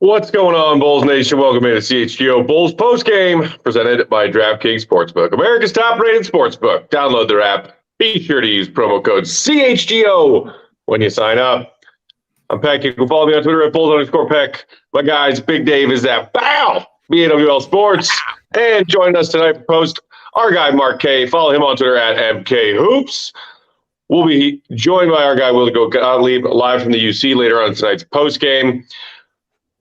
What's going on, Bulls Nation? Welcome to CHGO Bulls Postgame, presented by DraftKings Sportsbook, America's top-rated sportsbook. Download their app. Be sure to use promo code CHGO when you sign up. I'm Peck. You can follow me on Twitter at Bulls_Peck. My guys, Big Dave is at BAWL Sports. And joining us tonight for post, our guy, Mark K. Follow him on Twitter at MKHoops. We'll be joined by our guy, Willie Gottlieb, live from the UC later on tonight's postgame.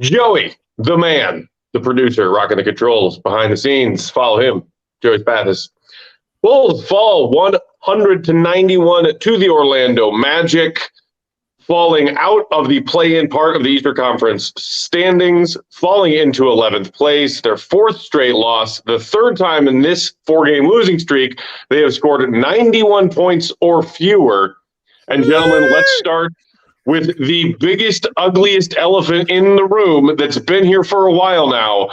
Joey, the man, the producer, rocking the controls behind the scenes. Follow him, Joey Spathis. Bulls fall 100-91 to the Orlando Magic, falling out of the play-in part of the Eastern Conference standings, falling into 11th place, their fourth straight loss, the third time in this four-game losing streak they have scored 91 points or fewer. And gentlemen, let's start with the biggest, ugliest elephant in the room that's been here for a while now.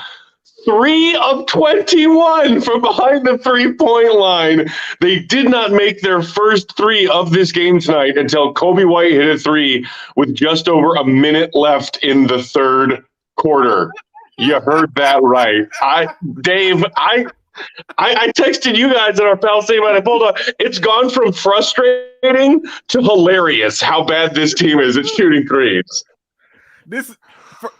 3 of 21 from behind the three-point line. They did not make their first three of this game tonight until Kobe White hit a three with just over a minute left in the third quarter. You heard that right. Dave, I texted you guys at our Pal Save by the Bulldog. It's gone from frustrating to hilarious how bad this team is at shooting threes. This,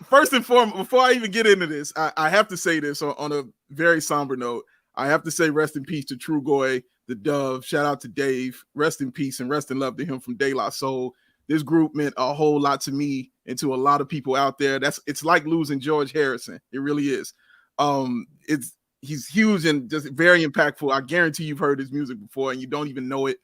first and foremost, before I even get into this, I have to say this on a very somber note. I have to say rest in peace to Trugoy, the Dove. Shout out to Dave. Rest in peace and rest in love to him from De La Soul. This group meant a whole lot to me and to a lot of people out there. It's like losing George Harrison. It really is. He's huge and just very impactful. I guarantee you've heard his music before and you don't even know it.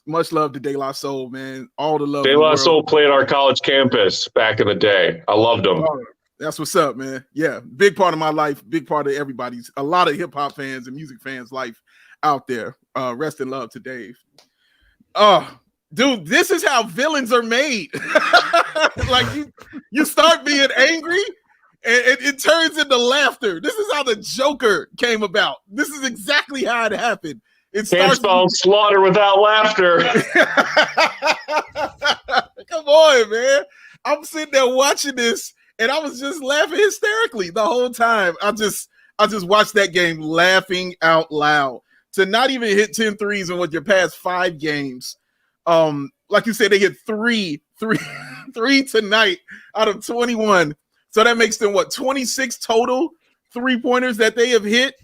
Much love to De La Soul, man. All the love. De La Soul played our college campus back in the day. I loved him. That's what's up, man. Yeah, big part of my life, big part of everybody's, a lot of hip-hop fans and music fans' life out there. Rest in love to Dave. Dude, this is how villains are made. Like you start being angry, and it turns into laughter. This is how the Joker came about. This is exactly how it happened. Can't spell slaughter without laughter. Come on, man. I'm sitting there watching this, and I was just laughing hysterically the whole time. I just watched that game laughing out loud. To not even hit 10 threes in your past 5 games. Like you said, they hit three tonight out of 21. So that makes them 26 total 3-pointers that they have hit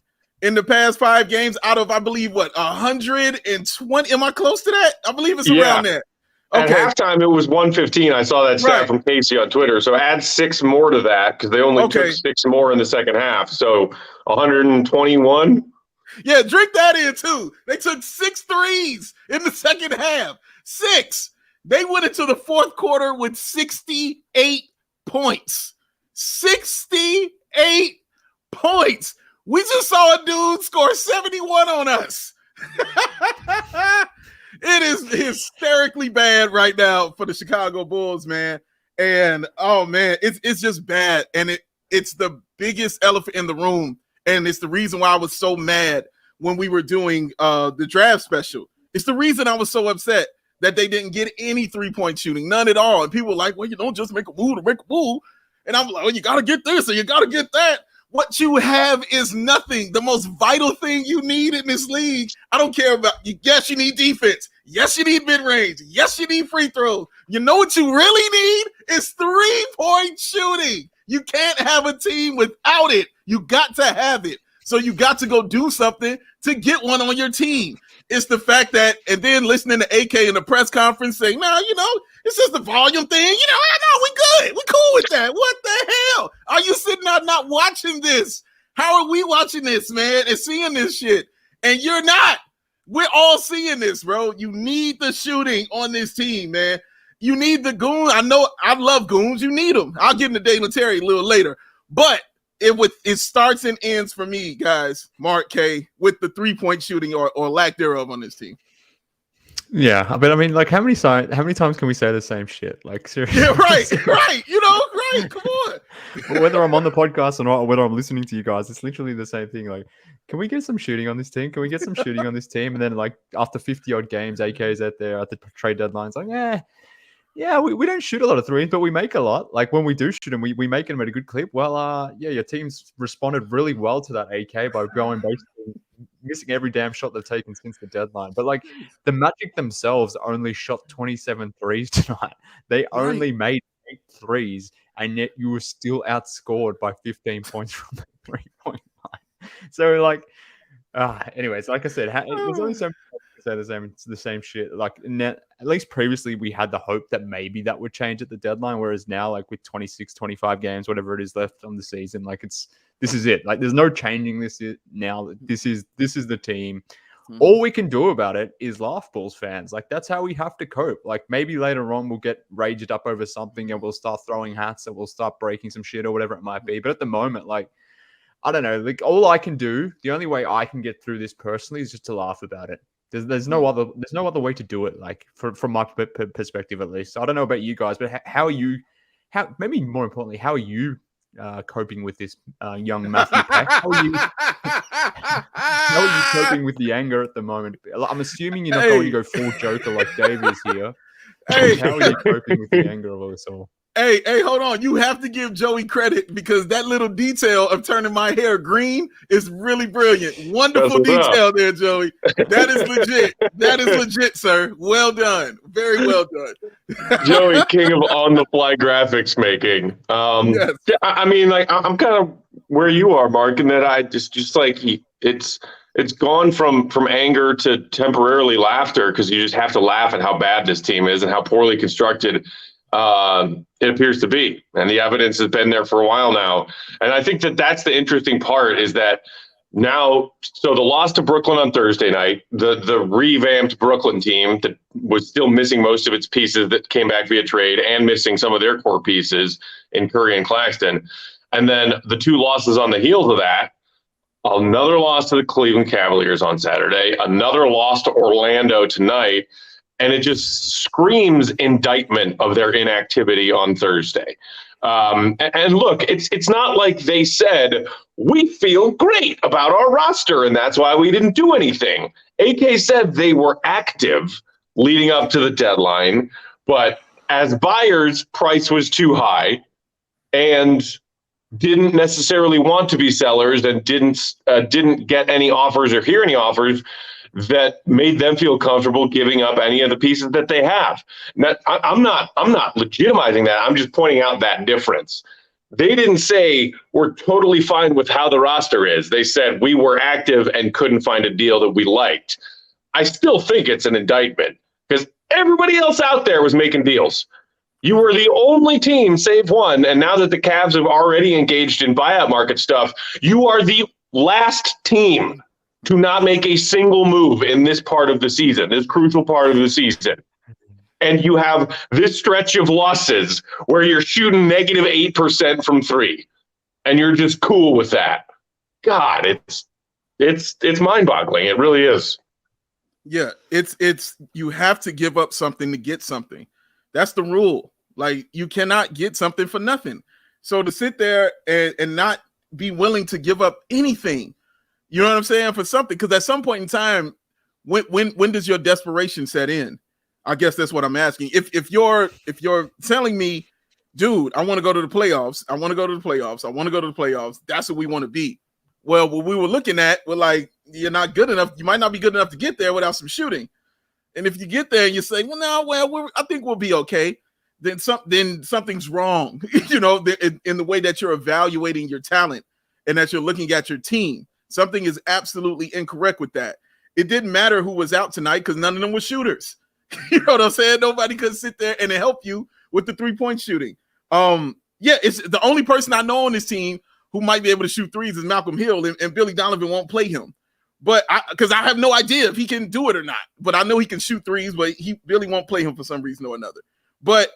in the past 5 games out of, I believe, 120. Am I close to that? I believe it's around there. Okay. At halftime, it was 115. I saw that stat from Casey on Twitter. So add 6 more to that because they only took 6 more in the second half. So 121. Yeah, drink that in too. They took 6 threes in the second half. 6. They went into the fourth quarter with 68 points. 68 points. We just saw a dude score 71 on us. It is hysterically bad right now for the Chicago Bulls, man. And oh man, it's just bad. And it's the biggest elephant in the room. And it's the reason why I was so mad when we were doing the draft special. It's the reason I was so upset that they didn't get any 3-point shooting, none at all. And people were like, well, you don't just make a move to make a move. And I'm like, well, you got to get this or you got to get that. What you have is nothing. The most vital thing you need in this league, I don't care about. Yes, you need defense. Yes, you need mid-range. Yes, you need free throws. You know what you really need is 3-point shooting. You can't have a team without it. You got to have it. So you got to go do something to get one on your team. It's the fact that, and then listening to AK in the press conference saying, no, it's just the volume thing. I know we good. We cool with that. What the hell? Are you sitting out not watching this? How are we watching this, man, and seeing this shit? And you're not. We're all seeing this, bro. You need the shooting on this team, man. You need the goon. I know I love goons. You need them. I'll get into Dalen Terry a little later. But it starts and ends for me, guys, Mark K, with the 3-point shooting or lack thereof on this team. Yeah, but I mean, like, how many times can we say the same shit? Like, seriously. Yeah, right. Come on. Whether I'm on the podcast or not, or whether I'm listening to you guys, it's literally the same thing. Like, can we get some shooting on this team? Can we get some shooting on this team? And then, like, after 50 odd games, AK's out there at the trade deadline. It's like, Yeah, we don't shoot a lot of threes, but we make a lot. Like when we do shoot them, we make them at a good clip. Well, yeah, your team's responded really well to that AK by going basically missing every damn shot they've taken since the deadline. But like the Magic themselves only shot 27 threes tonight. They only made 8 threes, and yet you were still outscored by 15 points from the 3-point line. So like, anyways, like I said, there's only so much to say the same shit. Like at least previously we had the hope that maybe that would change at the deadline, whereas now like with 26, 25 games, whatever it is left on the season, like this is it. Like there's no changing this now. This is the team. Mm-hmm. All we can do about it is laugh, Bulls fans. Like that's how we have to cope. Like maybe later on we'll get raged up over something and we'll start throwing hats and we'll start breaking some shit or whatever it might be. But at the moment, like I don't know, like all I can do, the only way I can get through this personally is just to laugh about it. There's no other way to do it. Like from my perspective, at least. I don't know about you guys, but how maybe more importantly, how are you coping with this young Matthew Peck? How are you coping with the anger at the moment? I'm assuming you're not going to go full Joker like Dave is here. Hey. How are you coping with the anger of all this all? Hey, hold on. You have to give Joey credit because that little detail of turning my hair green is really brilliant. Wonderful detail there, Joey. That is legit. That is legit, sir. Well done. Very well done. Joey, king of on-the-fly graphics making. Yes. I mean, like I'm kind of where you are, Mark, in that I just like it's gone from anger to temporarily laughter because you just have to laugh at how bad this team is and how poorly constructed it appears to be. And the evidence has been there for a while now. And I think that's the interesting part is that now, so the loss to Brooklyn on Thursday night, the revamped Brooklyn team that was still missing most of its pieces that came back via trade and missing some of their core pieces in Curry and Claxton. And then the 2 losses on the heels of that, another loss to the Cleveland Cavaliers on Saturday, another loss to Orlando tonight. And it just screams indictment of their inactivity on Thursday. And look, it's not like they said, we feel great about our roster, and that's why we didn't do anything. AK said they were active leading up to the deadline, but as buyers, price was too high and didn't necessarily want to be sellers and didn't get any offers or hear any offers that made them feel comfortable giving up any of the pieces that they have. Now, I'm not legitimizing that. I'm just pointing out that difference. They didn't say we're totally fine with how the roster is. They said we were active and couldn't find a deal that we liked. I still think it's an indictment because everybody else out there was making deals. You were the only team, save one, and now that the Cavs have already engaged in buyout market stuff, you are the last team to not make a single move in this part of the season, this crucial part of the season. And you have this stretch of losses where you're shooting negative 8% from 3, and you're just cool with that. God, it's mind-boggling. It really is. Yeah, it's you have to give up something to get something. That's the rule. Like you cannot get something for nothing. So to sit there and not be willing to give up anything, you know what I'm saying, for something, because at some point in time, when does your desperation set in? I guess that's what I'm asking. If you're telling me, dude, I want to go to the playoffs. I want to go to the playoffs. I want to go to the playoffs. That's what we want to be. Well, what we were looking at, we're like, you're not good enough. You might not be good enough to get there without some shooting. And if you get there and you say, I think we'll be okay, then something's wrong, you know, in the way that you're evaluating your talent and that you're looking at your team. Something is absolutely incorrect with that. It didn't matter who was out tonight because none of them were shooters. You know what I'm saying? Nobody could sit there and help you with the 3-point shooting. It's the only person I know on this team who might be able to shoot threes is Malcolm Hill, and Billy Donovan won't play him. But because I have no idea if he can do it or not. But I know he can shoot threes, but Billy won't play him for some reason or another. But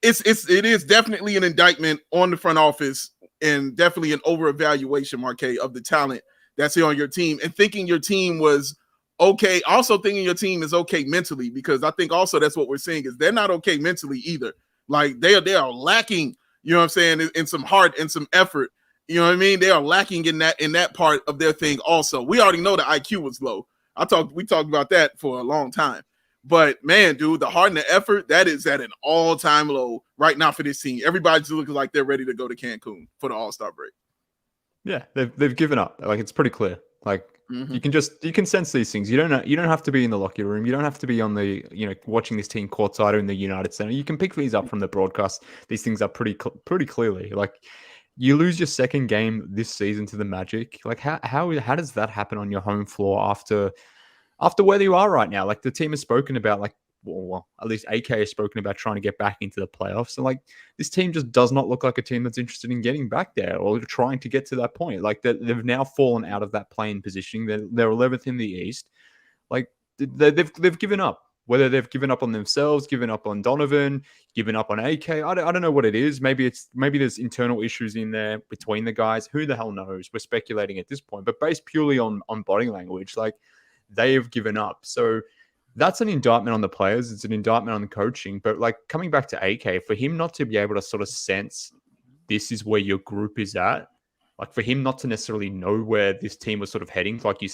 it is definitely an indictment on the front office and definitely an over-evaluation, Marquet, of the talent that's here on your team. And thinking your team was okay, also thinking your team is okay mentally, because I think also that's what we're seeing is they're not okay mentally either. Like they are lacking, you know what I'm saying, in some heart and some effort. You know what I mean? They are lacking in that part of their thing also. We already know the IQ was low. We talked about that for a long time. But man, dude, the heart and the effort, that is at an all-time low right now for this team. Everybody's looking like they're ready to go to Cancun for the All-Star break. Yeah, they've given up. Like, it's pretty clear. Like, you can sense these things. You don't have to be in the locker room. You don't have to be on the, watching this team courtside or in the United Center. You can pick these up from the broadcast. These things are pretty clearly. Like, you lose your second game this season to the Magic. Like, how does that happen on your home floor after where you are right now? Like, the team has spoken about, like, well, at least AK has spoken about trying to get back into the playoffs. And, like, this team just does not look like a team that's interested in getting back there or trying to get to that point. Like, they've now fallen out of that play-in positioning. They're 11th in the East. Like, they've given up. Whether they've given up on themselves, given up on Donovan, given up on AK, I don't know what it is. Maybe there's internal issues in there between the guys. Who the hell knows? We're speculating at this point. But based purely on body language, like, they have given up. So that's an indictment on the players. It's an indictment on the coaching. But, like, coming back to AK, for him not to be able to sort of sense this is where your group is at, like, for him not to necessarily know where this team was sort of heading, like I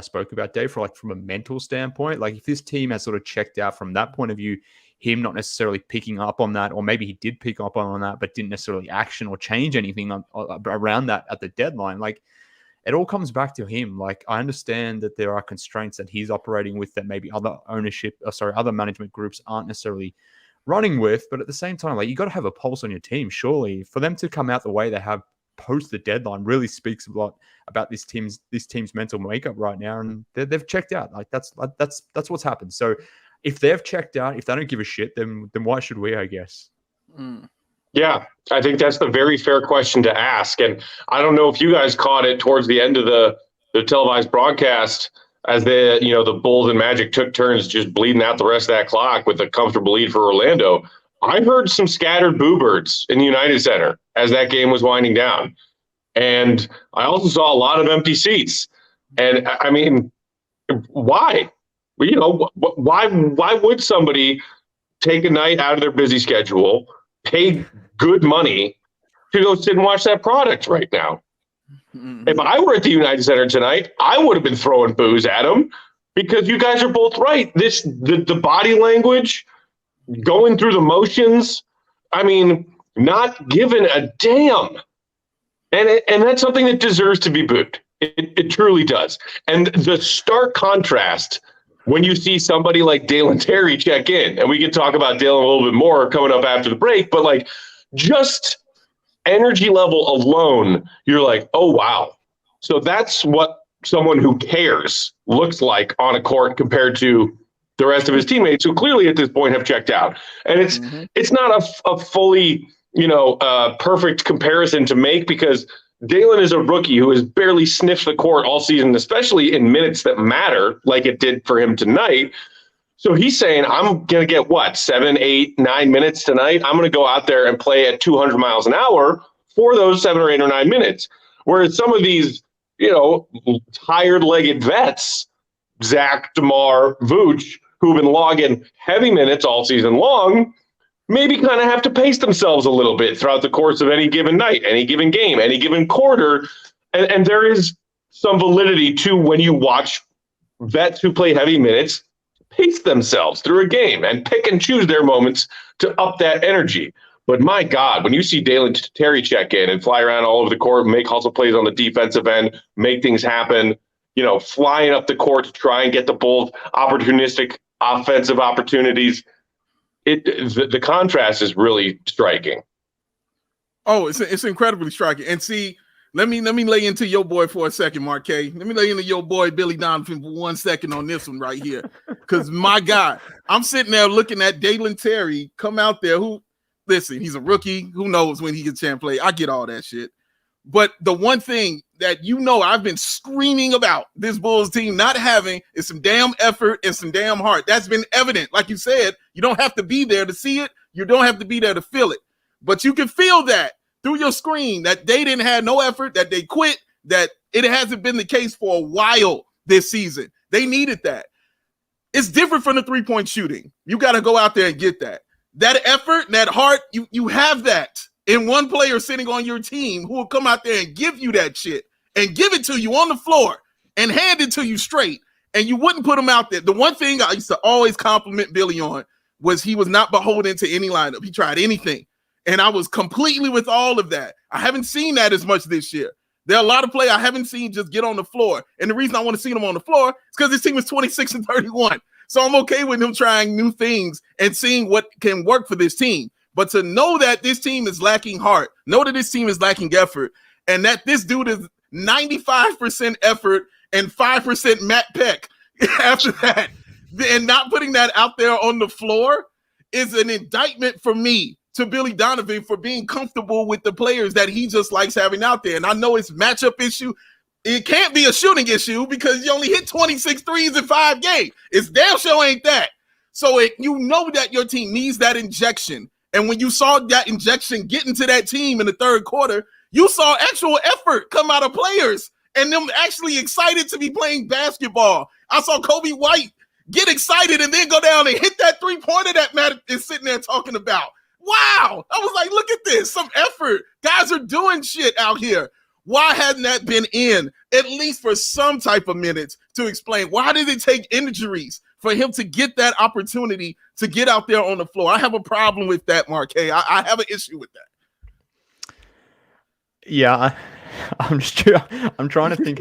spoke about, Dave, from a mental standpoint, like, if this team has sort of checked out from that point of view, him not necessarily picking up on that, or maybe he did pick up on that, but didn't necessarily action or change anything around that at the deadline, like, it all comes back to him. Like, I understand that there are constraints that he's operating with that maybe other management groups aren't necessarily running with. But at the same time, like, you got to have a pulse on your team. Surely, for them to come out the way they have post the deadline really speaks a lot about this team's mental makeup right now. And they've checked out. Like, that's what's happened. So if they've checked out, if they don't give a shit, then why should we? I guess. Yeah, I think that's the very fair question to ask. And I don't know if you guys caught it towards the end of the televised broadcast as the Bulls and Magic took turns just bleeding out the rest of that clock with a comfortable lead for Orlando. I heard some scattered boo birds in the United Center as that game was winding down. And I also saw a lot of empty seats. And I mean, why? Why would somebody take a night out of their busy schedule, pay good money to go sit and watch that product right now? If I were at the United Center tonight, I would have been throwing boos at them, because you guys are both right. The body language, going through the motions, I mean, not giving a damn. And that's something that deserves to be booed. It truly does. And the stark contrast when you see somebody like Dalen Terry check in, and we can talk about Dalen a little bit more coming up after the break, but, like, just energy level alone, you're like, oh, wow. So that's what someone who cares looks like on a court compared to the rest of his teammates, who clearly at this point have checked out. And it's not a fully, perfect comparison to make, because Dalen is a rookie who has barely sniffed the court all season, especially in minutes that matter, like it did for him tonight. So he's saying, I'm going to get 7, 8, 9 minutes tonight. I'm going to go out there and play at 200 miles an hour for those 7 or 8 or 9 minutes. Whereas some of these, tired-legged vets, Zach, DeMar, Vooch, who've been logging heavy minutes all season long, maybe kind of have to pace themselves a little bit throughout the course of any given night, any given game, any given quarter. And there is some validity to when you watch vets who play heavy minutes pace themselves through a game and pick and choose their moments to up that energy. But my God, when you see Dalen Terry check in and fly around all over the court, make hustle plays on the defensive end, make things happen, flying up the court to try and get the Bulls opportunistic offensive opportunities, the contrast is really striking. Oh, it's incredibly striking. And see, let me lay into your boy for a second, Marquez. Let me lay into your boy Billy Donovan for 1 second on this one right here. Because my God, I'm sitting there looking at Dalen Terry come out there. Listen, he's a rookie. Who knows when he gets a chance to play? I get all that shit. But the one thing that I've been screaming about this Bulls team not having is some damn effort and some damn heart. That's been evident. Like you said, you don't have to be there to see it. You don't have to be there to feel it. But you can feel that through your screen, that they didn't have no effort, that they quit, that it hasn't been the case for a while this season. They needed that. It's different from the three-point shooting. You got to go out there and get that. That effort and that heart, you have that in one player sitting on your team who will come out there and give you that shit and give it to you on the floor and hand it to you straight and you wouldn't put him out there. The one thing I used to always compliment Billy on was he was not beholden to any lineup. He tried anything. And I was completely with all of that. I haven't seen that as much this year. There are a lot of players I haven't seen just get on the floor. And the reason I want to see them on the floor is because this team is 26-31. So I'm okay with him trying new things and seeing what can work for this team. But to know that this team is lacking heart, know that this team is lacking effort, and that this dude is 95% effort and 5% Matt Peck after that, and not putting that out there on the floor is an indictment for me to Billy Donovan for being comfortable with the players that he just likes having out there. And I know it's matchup issue. It can't be a shooting issue because you only hit 26 threes in 5 games. It's damn sure ain't that. So you know that your team needs that injection. And when you saw that injection get into that team in the third quarter, you saw actual effort come out of players and them actually excited to be playing basketball. I saw Kobe White get excited and then go down and hit that three-pointer that Matt is sitting there talking about. Wow. I was like, look at this, some effort. Guys are doing shit out here. Why hadn't that been in, at least for some type of minutes, to explain? Why did it take injuries for him to get that opportunity to get out there on the floor? I have a problem with that, Marquez. I have an issue with that. Yeah, I'm trying to think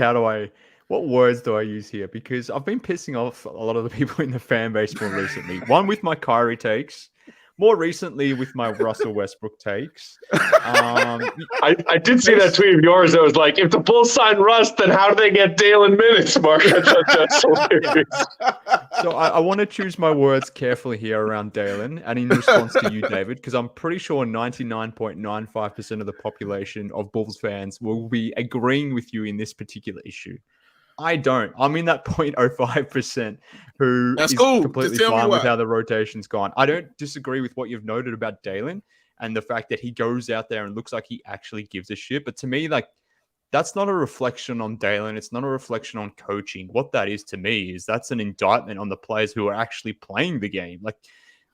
what words do I use here? Because I've been pissing off a lot of the people in the fan base more recently. One with my Kyrie takes, more recently with my Russell Westbrook takes. I did see that tweet of yours that was like, if the Bulls sign Russ, then how do they get Dalen minutes, Mark? That's hilarious. So I want to choose my words carefully here around Dalen and in response to you, David, because I'm pretty sure 99.95% of the population of Bulls fans will be agreeing with you in this particular issue. I don't. I'm in that 0.05% who is completely fine with how the rotation's gone. I don't disagree with what you've noted about Dalen and the fact that he goes out there and looks like he actually gives a shit. But to me, like, that's not a reflection on Dalen. It's not a reflection on coaching. What that is to me is that's an indictment on the players who are actually playing the game. Like,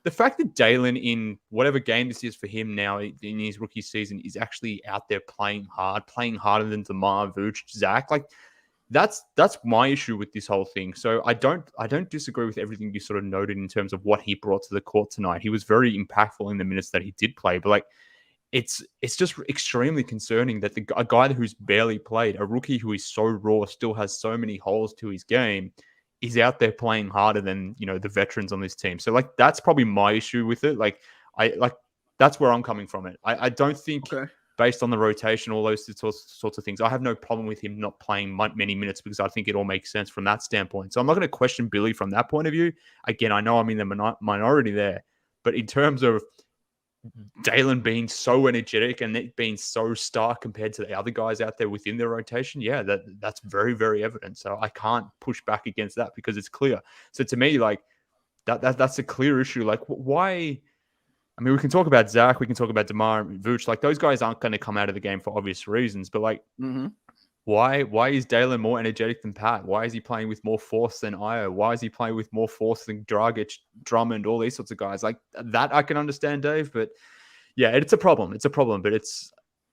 the fact that Dalen, in whatever game this is for him now in his rookie season, is actually out there playing hard, playing harder than DeMar, Vooch, Zach, like, that's my issue with this whole thing. So I don't disagree with everything you sort of noted in terms of what he brought to the court tonight. He was very impactful in the minutes that he did play, but like it's just extremely concerning that a guy who's barely played, a rookie who is so raw, still has so many holes to his game, is out there playing harder than, you know, the veterans on this team. So like that's probably my issue with it. That's where I'm coming from it. I don't think based on the rotation, all those sorts of things, I have no problem with him not playing many minutes because I think it all makes sense from that standpoint. So I'm not going to question Billy from that point of view. Again, I know I'm in the minority there, but in terms of Dalen being so energetic and it being so stark compared to the other guys out there within their rotation, yeah, that's very, very evident. So I can't push back against that because it's clear. So to me, like that's a clear issue. Like why? I mean, we can talk about Zach, we can talk about DeMar and Vooch. Like those guys aren't going to come out of the game for obvious reasons. But like, why is Dalen more energetic than Pat? Why is he playing with more force than Io? Why is he playing with more force than Dragic, Drummond, all these sorts of guys? Like that I can understand, Dave. But yeah, it's a problem. It's a problem. But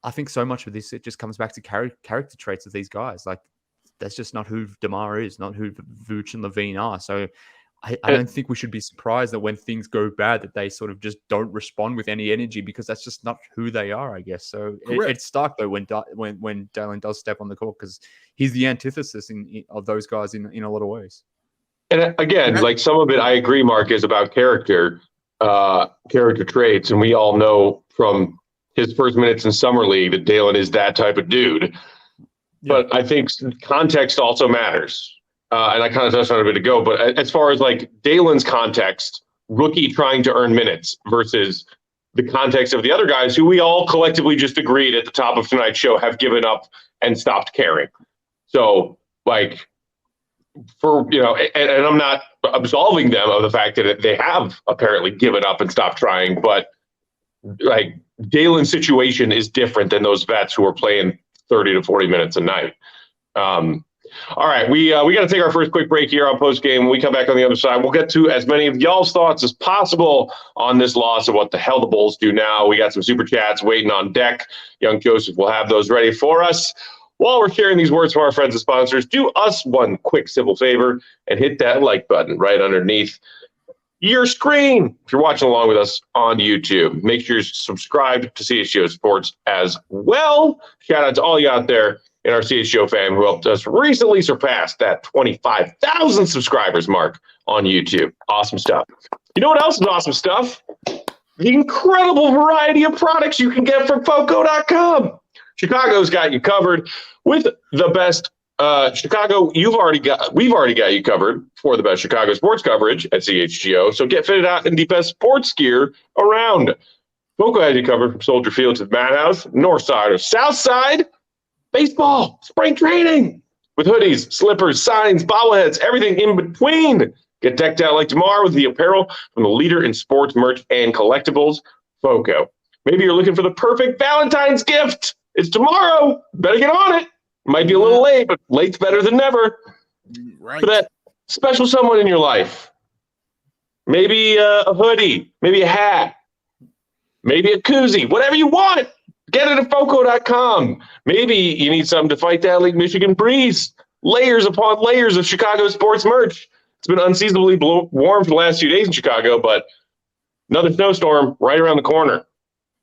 I think so much of this, it just comes back to character traits of these guys. Like that's just not who DeMar is, not who Vooch and LaVine are. So I don't think we should be surprised that when things go bad that they sort of just don't respond with any energy because that's just not who they are, I guess. So it's stark though when Dalen does step on the court because he's the antithesis of those guys in a lot of ways. And again, like some of it, I agree, Mark, is about character traits, and we all know from his first minutes in summer league that Dalen is that type of dude. Yeah. But I think context also matters. And I kind of touched on it a bit ago, but as far as like Dalen's context, rookie trying to earn minutes versus the context of the other guys who we all collectively just agreed at the top of tonight's show have given up and stopped caring. So like and I'm not absolving them of the fact that they have apparently given up and stopped trying, but like Dalen's situation is different than those vets who are playing 30 to 40 minutes a night. All right, we got to take our first quick break here on postgame. When we come back on the other side, we'll get to as many of y'all's thoughts as possible on this loss of what the hell the Bulls do now. We got some super chats waiting on deck. Young Joseph will have those ready for us. While we're sharing these words from our friends and sponsors, do us one quick, simple favor and hit that like button right underneath your screen. If you're watching along with us on YouTube, make sure you're subscribed to CHGO Sports as well. Shout out to all you out there in our CHGO fam who helped us recently surpass that 25,000 subscribers mark on YouTube. Awesome stuff. You know what else is awesome stuff? The incredible variety of products you can get from FOCO.com. Chicago's got you covered with the best. Chicago, we've already got you covered for the best Chicago sports coverage at CHGO. So get fitted out in the best sports gear around. FOCO has you covered from Soldier Field to the Madhouse, North Side or South Side. Baseball, spring training with hoodies, slippers, signs, bobbleheads, everything in between. Get decked out like tomorrow with the apparel from the leader in sports merch and collectibles, FOCO. Maybe you're looking for the perfect Valentine's gift. It's tomorrow. Better get on it. Might be a little late, but late's better than never. Right. For that special someone in your life. Maybe a hoodie, maybe a hat, maybe a koozie, whatever you want. Get it at FOCO.com. Maybe you need something to fight that Lake Michigan breeze. Layers upon layers of Chicago sports merch. It's been unseasonably warm for the last few days in Chicago, but another snowstorm right around the corner.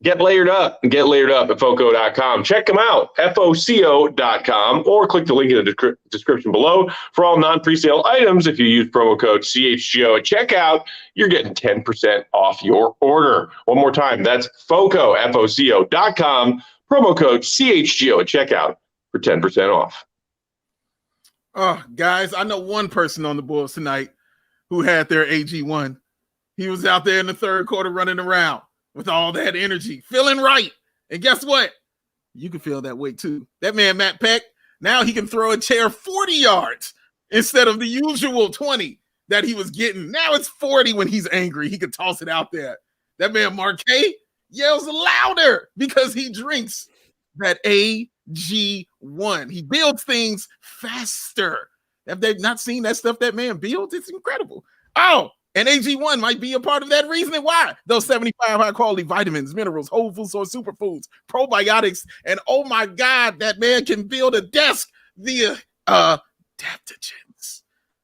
Get layered up at FOCO.com. Check them out, FOCO.com, or click the link in the description below. For all non-presale items, if you use promo code CHGO at checkout, you're getting 10% off your order. One more time, that's FOCO, FOCO.com, promo code CHGO at checkout for 10% off. Oh, guys, I know one person on the Bulls tonight who had their AG1. He was out there in the third quarter running around with all that energy, feeling right. And guess what? You can feel that way too. That man, Matt Peck, now he can throw a chair 40 yards instead of the usual 20 that he was getting. Now it's 40 when he's angry. He can toss it out there. That man, Marquet, yells louder because he drinks that AG1. He builds things faster. Have they not seen that stuff that man builds? It's incredible. Oh, and AG1 might be a part of that reasoning why. Those 75 high-quality vitamins, minerals, whole food source superfoods, probiotics, and oh my God, that man can build a desk via adaptogens.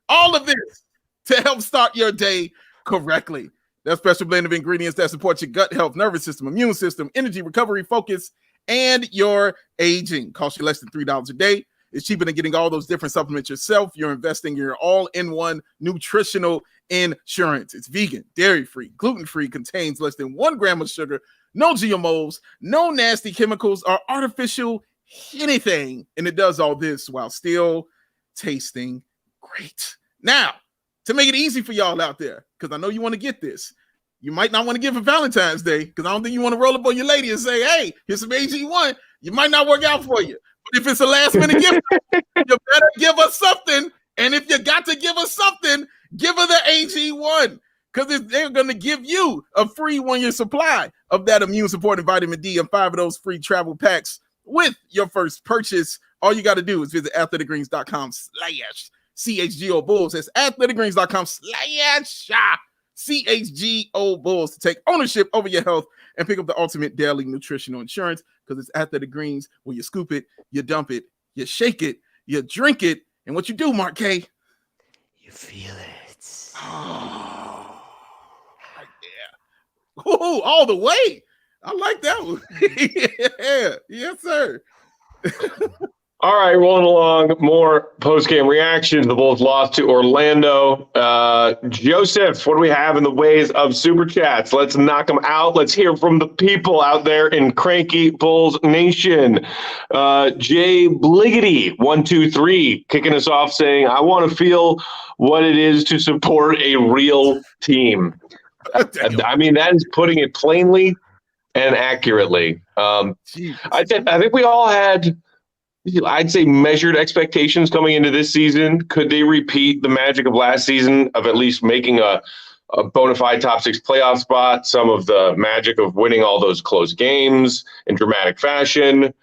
All of this to help start your day correctly. That special blend of ingredients that support your gut health, nervous system, immune system, energy, recovery, focus, and your aging. Costs you less than $3 a day. It's cheaper than getting all those different supplements yourself. You're investing in your all-in-one nutritional insurance. It's vegan, dairy-free, gluten-free, contains less than 1 gram of sugar, no GMOs, no nasty chemicals or artificial anything. And it does all this while still tasting great. Now, to make it easy for y'all out there, because I know you want to get this, you might not want to give for Valentine's Day, because I don't think you want to roll up on your lady and say, hey, here's some AG1. You might not work out for you. But if it's a last-minute gift, you better give us something. And if you got to give us something, give her the AG1, because they're going to give you a free 1-year supply of that immune-supporting vitamin D and 5 of those free travel packs with your first purchase. All you got to do is visit athleticgreens.com/CHGO Bulls. That's athleticgreens.com/CHGO Bulls to take ownership over your health and pick up the ultimate daily nutritional insurance, because it's Athletic Greens where you scoop it, you dump it, you shake it, you drink it, and what you do, Mark K? You feel it. Oh, yeah. Ooh, all the way. I like that one. Yeah, yes, sir. All right, rolling along. More post-game reactions. The Bulls lost to Orlando. Joseph, what do we have in the ways of Super Chats? Let's knock them out. Let's hear from the people out there in Cranky Bulls Nation. Jay Bliggity, 123, kicking us off saying, I want to feel what it is to support a real team. I mean, that is putting it plainly and accurately. I think we all had, I'd say, measured expectations coming into this season. Could they repeat the magic of last season of at least making a bona fide top 6 playoff spot? Some of the magic of winning all those close games in dramatic fashion.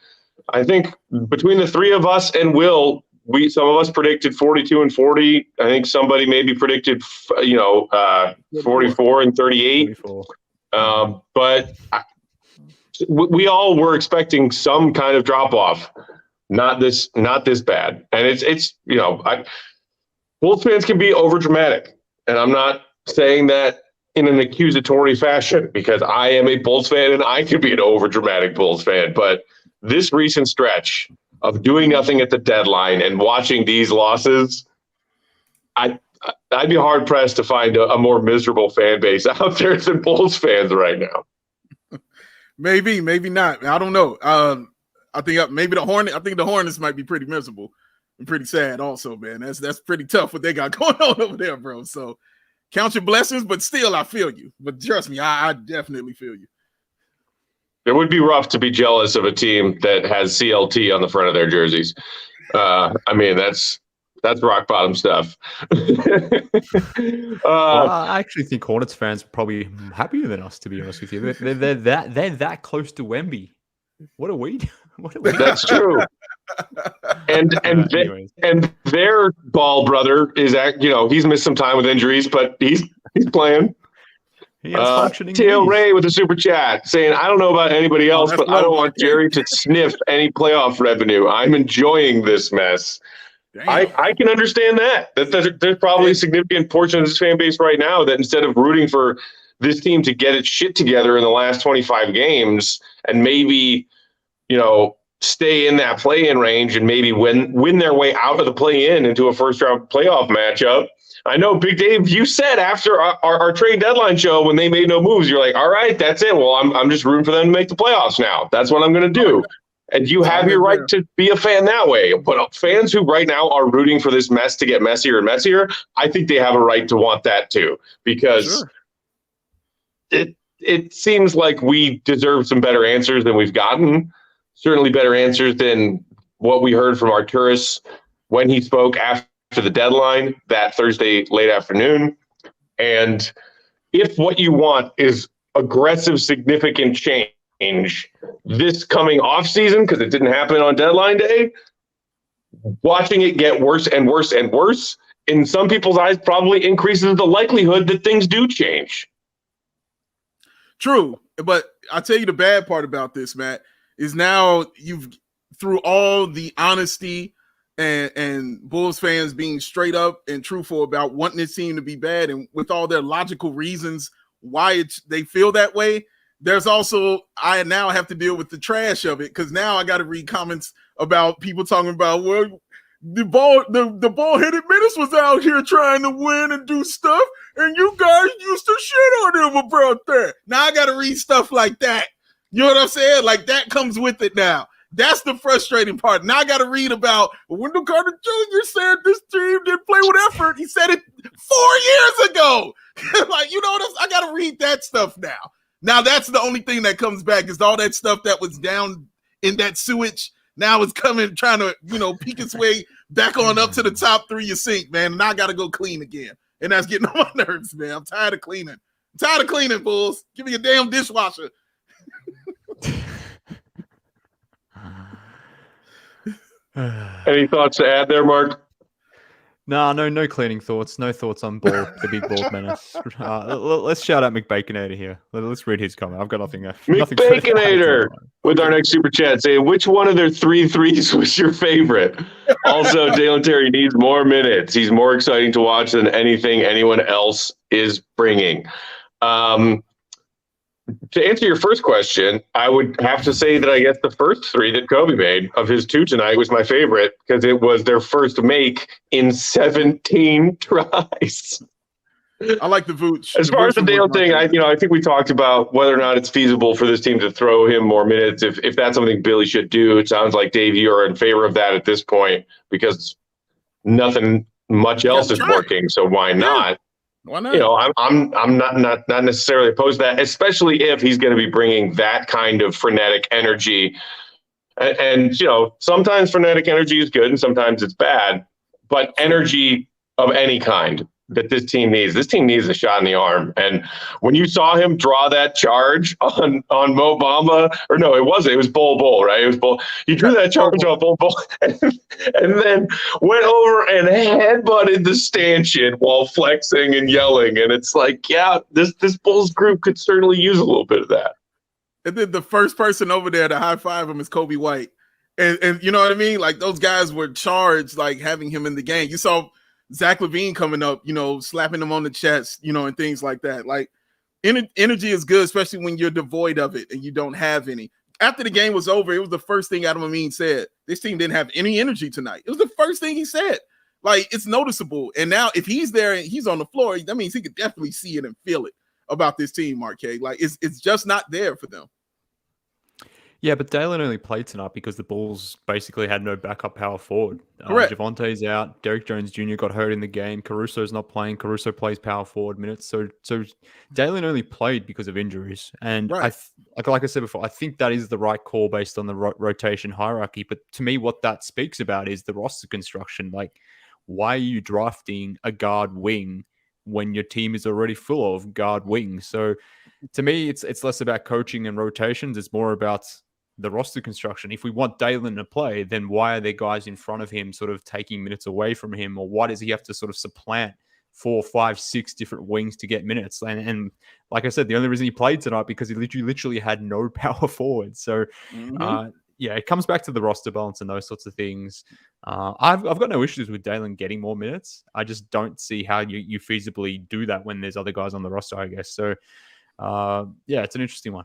I think between the three of us and Will, some of us predicted 42-40. I think somebody maybe predicted, 44-38. But we all were expecting some kind of drop off not this bad. And it's Bulls fans can be overdramatic, and I'm not saying that in an accusatory fashion, because I am a Bulls fan and I can be an overdramatic Bulls fan. But this recent stretch of doing nothing at the deadline and watching these losses, I'd be hard pressed to find a more miserable fan base out there than Bulls fans right now. Maybe not. I don't know. I think maybe the Hornets might be pretty miserable and pretty sad also, man. That's pretty tough what they got going on over there, bro. So count your blessings, but still I feel you. But trust me, I definitely feel you. It would be rough to be jealous of a team that has CLT on the front of their jerseys. I mean, that's rock bottom stuff. I actually think Hornets fans are probably happier than us, to be honest with you. They're that close to Wemby. What are we? That's true. And their ball brother is he's missed some time with injuries, but he's playing. Teo Ray with a super chat saying, I don't know about anybody else, but I don't want Jerry to sniff any playoff revenue. I'm enjoying this mess. I can understand that. There's probably a significant portion of this fan base right now that instead of rooting for this team to get its shit together in the last 25 games and maybe, stay in that play-in range and maybe win their way out of the play-in into a first-round playoff matchup. I know, Big Dave, you said after our trade deadline show when they made no moves, you're like, all right, that's it. Well, I'm just rooting for them to make the playoffs now. That's what I'm going to do. And you have your right to be a fan that way. But fans who right now are rooting for this mess to get messier and messier, I think they have a right to want that too. Because it seems like we deserve some better answers than we've gotten. Certainly better answers than what we heard from Arturas when he spoke after the deadline that Thursday late afternoon. And if what you want is aggressive, significant change this coming off season, because it didn't happen on deadline day, watching it get worse and worse and worse, in some people's eyes, probably increases the likelihood that things do change. True. But I'll tell you the bad part about this, Matt, is now you've, through all the honesty and Bulls fans being straight up and truthful about wanting this team to be bad and with all their logical reasons why they feel that way, there's also, I now have to deal with the trash of it, because now I got to read comments about people talking about, well, the ball-headed Menace was out here trying to win and do stuff, and you guys used to shit on him about that. Now I got to read stuff like that. You know what I'm saying? Like, that comes with it now. That's the frustrating part. Now I got to read about Wendell Carter Jr. said this team didn't play with effort. He said it 4 years ago. Like, I got to read that stuff now. Now that's the only thing that comes back is all that stuff that was down in that sewage. Now it's coming, trying to, peek its way back on up to the top three you sink, man. And I got to go clean again. And that's getting on my nerves, man. I'm tired of cleaning. Bulls. Give me a damn dishwasher. Any thoughts to add there, Mark? No cleaning thoughts. No thoughts on the big ball Menace. Let's shout out McBaconator here. Let's read his comment. I've got nothing. McBaconator with our next super chat saying, which one of their 3 threes was your favorite? Also, Dalen Terry needs more minutes. He's more exciting to watch than anything anyone else is bringing. To answer your first question, I would have to say that I guess the first 3 that Kobe made of his 2 tonight was my favorite, because it was their first make in 17 tries. I like the Vooch. As far as the Dale thing, I think we talked about whether or not it's feasible for this team to throw him more minutes. If that's something Billy should do, it sounds like, Dave, you are in favor of that at this point, because nothing much else is working. So why not? Why not? I'm not necessarily opposed to that, especially if he's going to be bringing that kind of frenetic energy. And sometimes frenetic energy is good and sometimes it's bad, but energy of any kind that this team needs a shot in the arm. And when you saw him draw that charge on Mo Bamba, or no, it was Bol, right? It was Bol. He drew that charge on Bol and then went over and headbutted the stanchion while flexing and yelling. And it's like, yeah, this Bulls group could certainly use a little bit of that. And then the first person over there to high five him is Kobe White. And you know what I mean? Like those guys were charged, like having him in the game. You saw Zach LaVine coming up, slapping him on the chest, and things like that. Like energy is good, especially when you're devoid of it and you don't have any. After the game was over, it was the first thing Adam Amin said. This team didn't have any energy tonight. It was the first thing he said. Like, it's noticeable. And now if he's there and he's on the floor, that means he could definitely see it and feel it about this team, Marquez. Like, it's just not there for them. Yeah, but Dalen only played tonight because the Bulls basically had no backup power forward. Correct. Javonte's out. Derrick Jones Jr. got hurt in the game. Caruso's not playing. Caruso plays power forward minutes. So Dalen only played because of injuries. And right. like I said before, I think that is the right call based on the rotation hierarchy. But to me, what that speaks about is the roster construction. Like, why are you drafting a guard wing when your team is already full of guard wings? So to me, it's less about coaching and rotations. It's more about the roster construction. If we want Dalen to play, then why are there guys in front of him sort of taking minutes away from him? Or why does he have to sort of supplant 4, 5, 6 different wings to get minutes? And like I said, the only reason he played tonight because he literally had no power forward. So yeah, it comes back to the roster balance and those sorts of things. I've got no issues with Dalen getting more minutes. I just don't see how you feasibly do that when there's other guys on the roster, I guess. So yeah, it's an interesting one.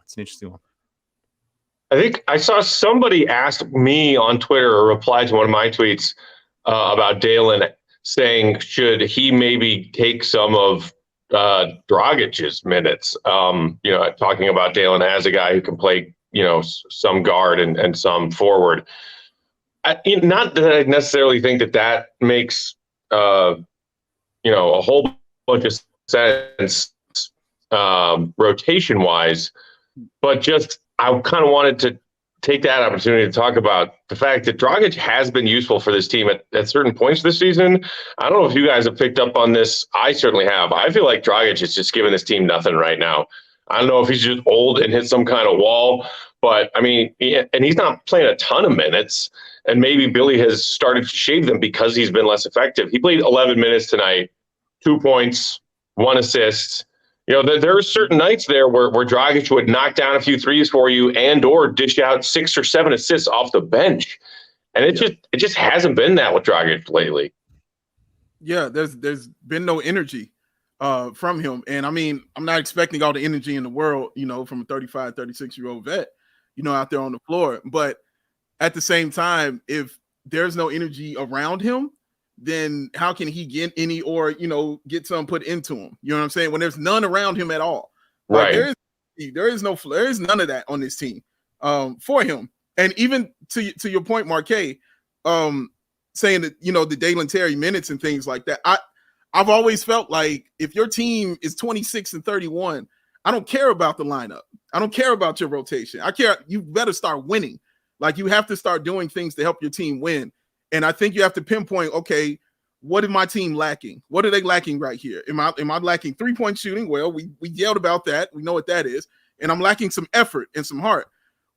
I think I saw somebody ask me on Twitter or reply to one of my tweets about Dalen saying, should he maybe take some of Dragic's minutes? Talking about Dalen as a guy who can play, some guard and some forward. Not that I necessarily think that makes, a whole bunch of sense rotation-wise, but just I kind of wanted to take that opportunity to talk about the fact that Dragic has been useful for this team at certain points this season. I don't know if you guys have picked up on this. I certainly have. I feel like Dragic is just giving this team nothing right now. I don't know if he's just old and hit some kind of wall, but I mean, and he's not playing a ton of minutes, and maybe Billy has started to shave them because he's been less effective. He played 11 minutes tonight, 2 points, 1 assist. There are certain nights there where Dragic would knock down a few threes for you and or dish out 6 or 7 assists off the bench. And it just hasn't been that with Dragic lately. Yeah, there's been no energy from him. And I mean, I'm not expecting all the energy in the world, from a 35, 36-year-old vet, out there on the floor. But at the same time, if there's no energy around him, then how can he get any or, get some put into him? You know what I'm saying? When there's none around him at all. Right. Like, there is none of that on this team for him. And even to your point, Marquez, saying that, the Dalen Terry minutes and things like that. I've always felt like if your team is 26 and 31, I don't care about the lineup. I don't care about your rotation. I care. You better start winning. Like, you have to start doing things to help your team win. And I think you have to pinpoint, okay, what is my team lacking? What are they lacking right here? Am I lacking 3-point shooting? Well, we yelled about that. We know what that is. And I'm lacking some effort and some heart.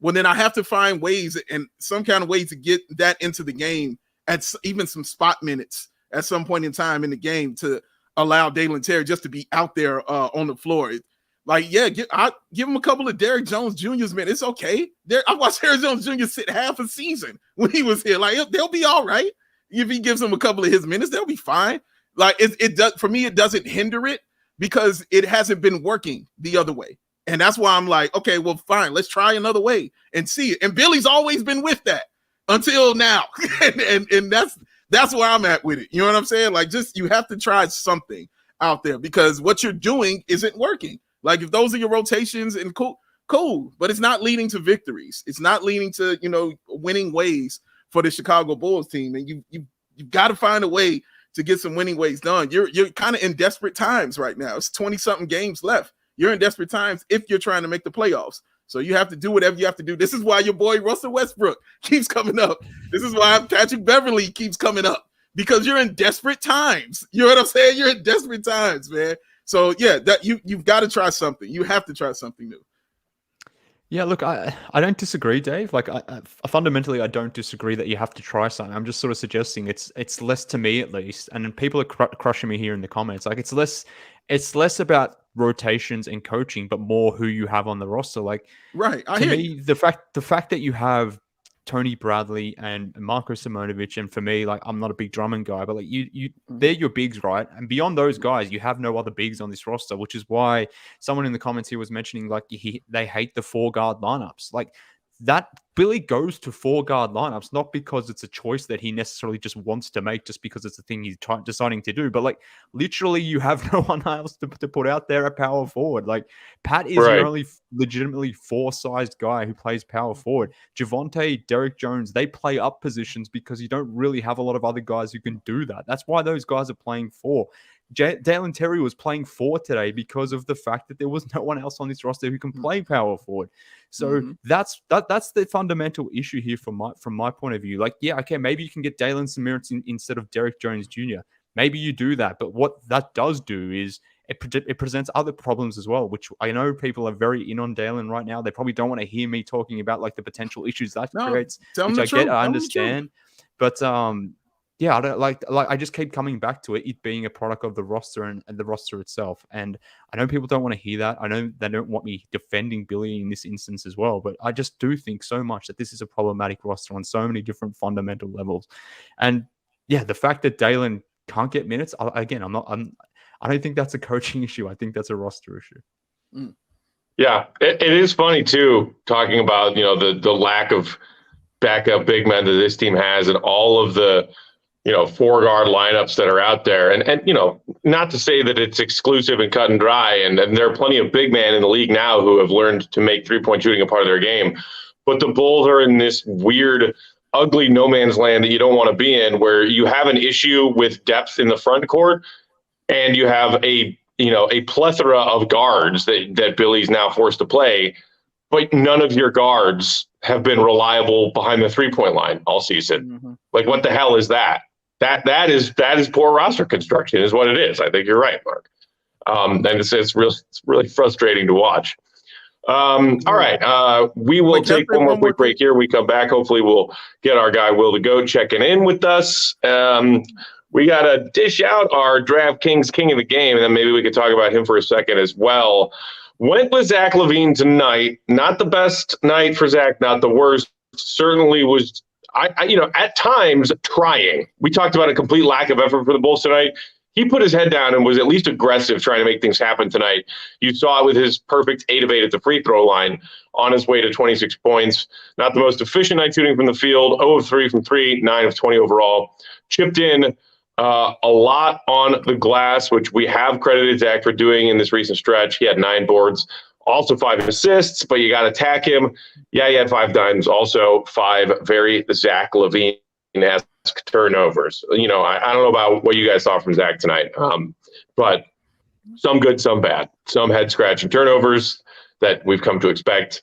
Well, then I have to find ways and some kind of ways to get that into the game at even some spot minutes at some point in time in the game to allow Dalen Terry just to be out there on the floor. Like, yeah, give him a couple of Derrick Jones Jr.'s minutes. It's okay. I watched Derrick Jones Jr. sit half a season when he was here. Like, they'll be all right. If he gives them a couple of his minutes, they'll be fine. Like, it does for me, it doesn't hinder it because it hasn't been working the other way. And that's why I'm like, okay, well, fine, let's try another way and see it. And Billy's always been with that until now. and that's where I'm at with it. You know what I'm saying? Like, just you have to try something out there because what you're doing isn't working. Like, if those are your rotations and cool, but it's not leading to victories. It's not leading to, winning ways for the Chicago Bulls team. And you've got to find a way to get some winning ways done. You're kind of in desperate times right now. It's 20-something games left. You're in desperate times if you're trying to make the playoffs. So you have to do whatever you have to do. This is why your boy Russell Westbrook keeps coming up. This is why Patrick Beverly keeps coming up because you're in desperate times. You know what I'm saying? You're in desperate times, man. So yeah, that you've got to try something. You have to try something new. Yeah, look, I don't disagree, Dave. Like, fundamentally, I don't disagree that you have to try something. I'm just sort of suggesting it's less to me at least. And then people are crushing me here in the comments. Like, it's less about rotations and coaching, but more who you have on the roster. Like, right. To me, the fact that you have Tony Bradley and Marko Simonovic. And for me, like, I'm not a big Drummond guy, but like they're your bigs, right? And beyond those guys, you have no other bigs on this roster, which is why someone in the comments here was mentioning like they hate the 4-guard lineups. Like, that Billy goes to 4-guard lineups, not because it's a choice that he necessarily just wants to make, just because it's a thing he's deciding to do. But like, literally, you have no one else to put out there at power forward. Like, Pat is your only legitimately 4-sized guy who plays power forward. Javonte, Derek Jones, they play up positions because you don't really have a lot of other guys who can do that. That's why those guys are playing 4. Dalen Terry was playing 4 today because of the fact that there was no one else on this roster who can play power forward. So that's the fundamental issue here from my point of view. Like, yeah, okay, maybe you can get Dalen Samiritz instead of Derek Jones Jr. Maybe you do that, but what that does do is it presents other problems as well, which I know people are very in on Dalen right now. They probably don't want to hear me talking about like the potential issues that creates, which I understand. But yeah, I don't like I just keep coming back to it being a product of the roster and the roster itself. And I know people don't want to hear that. I know they don't want me defending Billy in this instance as well, but I just do think so much that this is a problematic roster on so many different fundamental levels. And yeah, the fact that Dalen can't get minutes, I don't think that's a coaching issue. I think that's a roster issue. Yeah, it is funny too, talking about, the lack of backup big men that this team has and all of the 4-guard lineups that are out there. And not to say that it's exclusive and cut and dry. And there are plenty of big men in the league now who have learned to make 3-point shooting a part of their game. But the Bulls are in this weird, ugly no man's land that you don't want to be in, where you have an issue with depth in the front court and you have a plethora of guards that Billy's now forced to play, but none of your guards have been reliable behind the 3-point line all season. Like, what the hell is that? That is poor roster construction is what it is. I think you're right, Mark. And it's really frustrating to watch. All right. We will take one more quick break here. We come back. Hopefully we'll get our guy Will the Goat checking in with us. We got to dish out our DraftKings King of the Game, and then maybe we could talk about him for a second as well. Went with Zach LaVine tonight. Not the best night for Zach, not the worst. Certainly was, at times trying. We talked about a complete lack of effort for the Bulls tonight. He put his head down and was at least aggressive trying to make things happen tonight. You saw it with his perfect 8 of 8 at the free throw line on his way to 26 points. Not the most efficient night shooting from the field. 0 of 3 from 3, 9 of 20 overall. Chipped in a lot on the glass, which we have credited Zach for doing in this recent stretch. He had 9 boards, also 5 assists, but you got to attack him. Yeah, he had 5 dimes, also 5 very Zach LaVine-esque turnovers. I don't know about what you guys saw from Zach tonight, but some good, some bad. Some head-scratching turnovers that we've come to expect.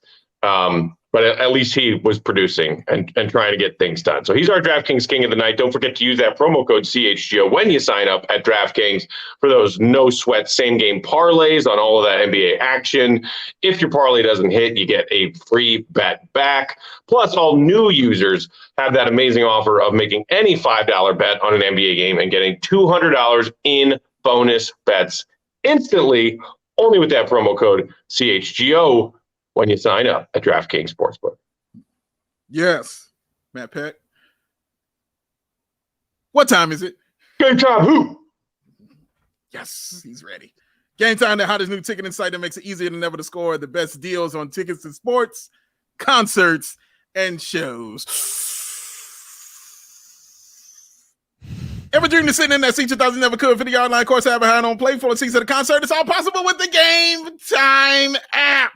But at least he was producing and trying to get things done. So he's our DraftKings King of the Night. Don't forget to use that promo code CHGO when you sign up at DraftKings for those no-sweat same-game parlays on all of that NBA action. If your parlay doesn't hit, you get a free bet back. Plus, all new users have that amazing offer of making any $5 bet on an NBA game and getting $200 in bonus bets instantly, only with that promo code CHGO when you sign up at DraftKings Sportsbook. Yes, Matt Peck. What time is it? Game time, who? Yes, he's ready. Game time, the hottest new ticketing site that makes it easier than ever to score the best deals on tickets to sports, concerts, and shows. Ever dreamed of sitting in that seat you thought you never could for the online course I behind on play for seats at a concert? It's all possible with the Game Time app.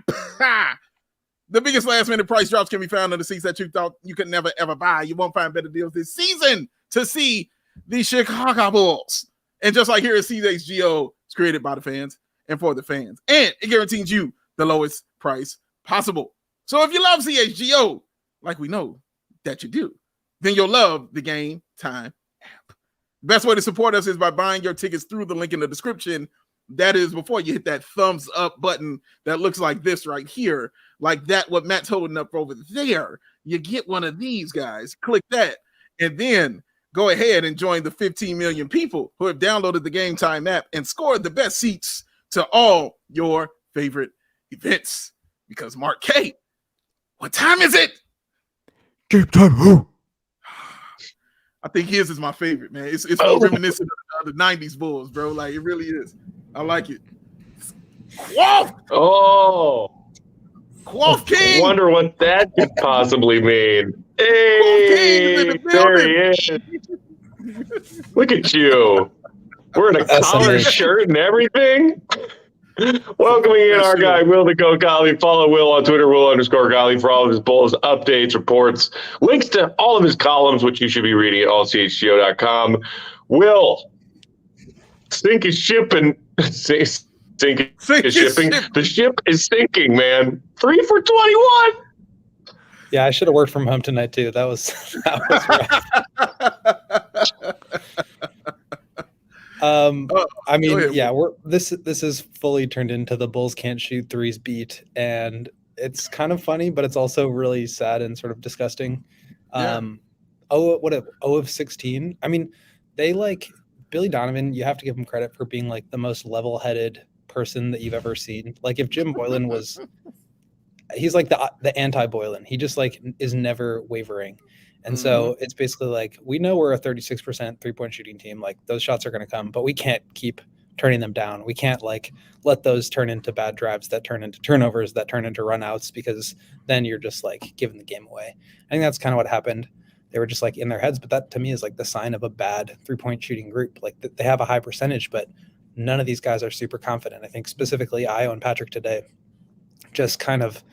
The biggest last-minute price drops can be found on the seats that you thought you could never, ever buy. You won't find better deals this season to see the Chicago Bulls. And just like here at CHGO, it's created by the fans and for the fans. And it guarantees you the lowest price possible. So if you love CHGO, like we know that you do, then you'll love the Game Time app. Best way to support us is by buying your tickets through the link in the description. That is before you hit that thumbs up button that looks like this right here, like that what Matt's holding up over there. You get one of these guys, click that, and then go ahead and join the 15 million people who have downloaded the Game Time app and scored the best seats to all your favorite events. Because Mark K, what time is it? Game time. Who? I think his is my favorite, man. It's more reminiscent of the 90s Bulls, bro. Like, it really is. I like it. Quoth! Oh, Quoth King! wonder what that could possibly mean. Quoth King is in Hey, the there building. he is. Look at you. Wearing a That's collared amazing. shirt and everything. Welcoming in our guy, Will the Goat Golly. Follow Will on Twitter, Will_Golly, for all of his Bulls updates, reports, links to all of his columns, which you should be reading at allchgo.com. Will, sink is shipping. Sink is shipping. The ship is sinking, man. 3 for 21. Yeah, I should have worked from home tonight too. That was rough. I mean, ahead. yeah, this is fully turned into the Bulls can't shoot threes beat, and it's kind of funny, but it's also really sad and sort of disgusting. Yeah. 0 of 16. I mean, they like Billy Donovan. You have to give him credit for being like the most level-headed person that you've ever seen. Like if Jim Boylan was, he's like the anti-Boylan. He just like is never wavering. And so it's basically like, we know we're a 36% three-point shooting team. Like those shots are going to come, but we can't keep turning them down. We can't like let those turn into bad drives that turn into turnovers that turn into runouts, because then you're just like giving the game away. I think that's kind of what happened. They were just like in their heads, but that to me is like the sign of a bad three-point shooting group. Like they have a high percentage, but none of these guys are super confident. I think specifically Io and Patrick today just kind of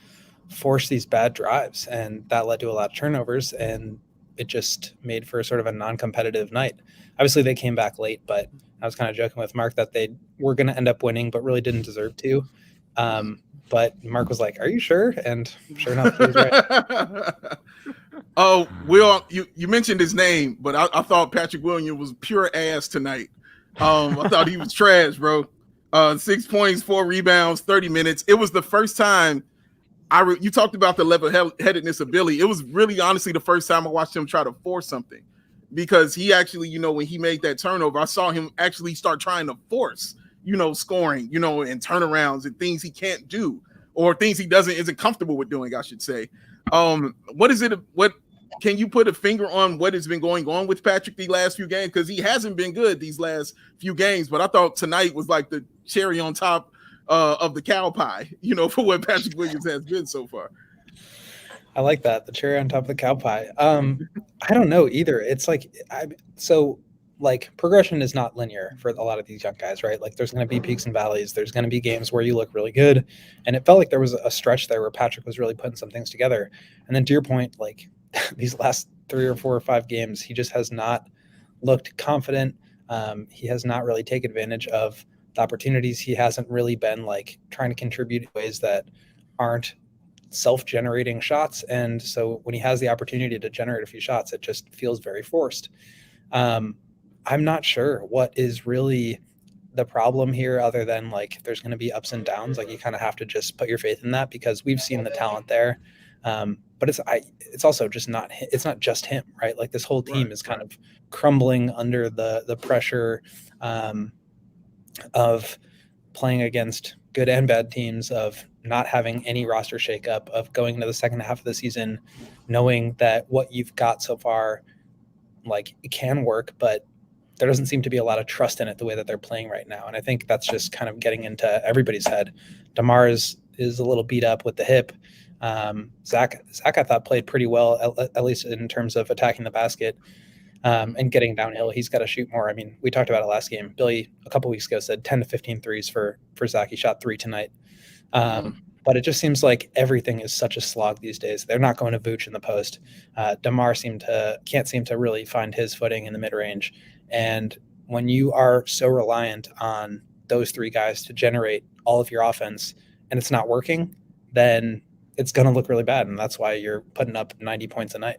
force these bad drives, and that led to a lot of turnovers, and it just made for sort of a non-competitive night. Obviously they came back late, but I was kind of joking with Mark that they were going to end up winning, but really didn't deserve to. But Mark was like, "Are you sure?" And sure enough, he was right. Oh, Will, you mentioned his name, but I thought Patrick Williams was pure ass tonight. I thought he was trash, bro. 6 points, 4 rebounds, 30 minutes. It was the first time you talked about the level-headedness of Billy. It was really honestly the first time I watched him try to force something, because he actually, when he made that turnover, I saw him actually start trying to force, scoring, and turnarounds and things he can't do, or things he isn't comfortable with doing, I should say. What is it? What can you put a finger on what has been going on with Patrick the last few games? Because he hasn't been good these last few games, but I thought tonight was like the cherry on top of the cow pie, for what Patrick Williams has been so far. I like that, the cherry on top of the cow pie. I don't know either. It's like progression is not linear for a lot of these young guys, right? Like there's going to be peaks and valleys. There's going to be games where you look really good, and it felt like there was a stretch there where Patrick was really putting some things together. And then to your point, like these last 3 or 4 or 5 games, he just has not looked confident. He has not really taken advantage of the opportunities. He hasn't really been like trying to contribute in ways that aren't self-generating shots. And so when he has the opportunity to generate a few shots, it just feels very forced. I'm not sure what is really the problem here, other than like there's going to be ups and downs. Like you kind of have to just put your faith in that, because we've seen the talent there. But it's also just it's not just him, right? Like this whole team is kind of crumbling under the pressure of playing against good and bad teams, of not having any roster shakeup, of going into the second half of the season knowing that what you've got so far, like, it can work, but there doesn't seem to be a lot of trust in it the way that they're playing right now. And I think that's just kind of getting into everybody's head. DeMar is a little beat up with the hip. Zach, I thought, played pretty well, at least in terms of attacking the basket and getting downhill. He's got to shoot more. I mean, we talked about it last game. Billy, a couple weeks ago, said 10 to 15 threes for Zach. He shot 3 tonight. But it just seems like everything is such a slog these days. They're not going to Vooch in the post. DeMar can't seem to really find his footing in the mid-range. And when you are so reliant on those 3 guys to generate all of your offense and it's not working, then it's going to look really bad. And that's why you're putting up 90 points a night.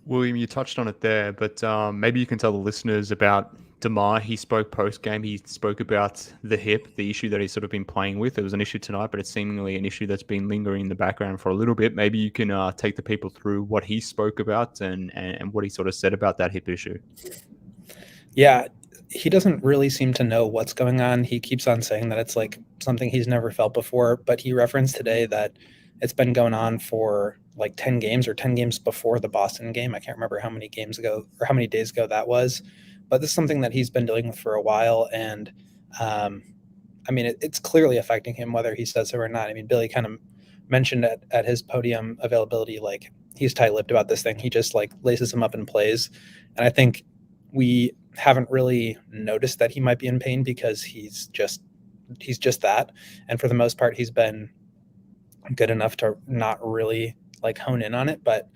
William, you touched on it there, but maybe you can tell the listeners about DeMar. He spoke post-game. He spoke about the hip, the issue that he's sort of been playing with. It was an issue tonight, but it's seemingly an issue that's been lingering in the background for a little bit. Maybe you can take the people through what he spoke about and what he sort of said about that hip issue. Yeah, he doesn't really seem to know what's going on. He keeps on saying that it's like something he's never felt before, but he referenced today that it's been going on for like 10 games or 10 games before the Boston game. I can't remember how many games ago or how many days ago that was, but this is something that he's been dealing with for a while. And I mean, it's clearly affecting him, whether he says so or not. I mean, Billy kind of mentioned at his podium availability, like he's tight-lipped about this thing. He just like laces him up and plays. And I think we haven't really noticed that he might be in pain because he's just that. And for the most part, he's been good enough to not really like hone in on it. But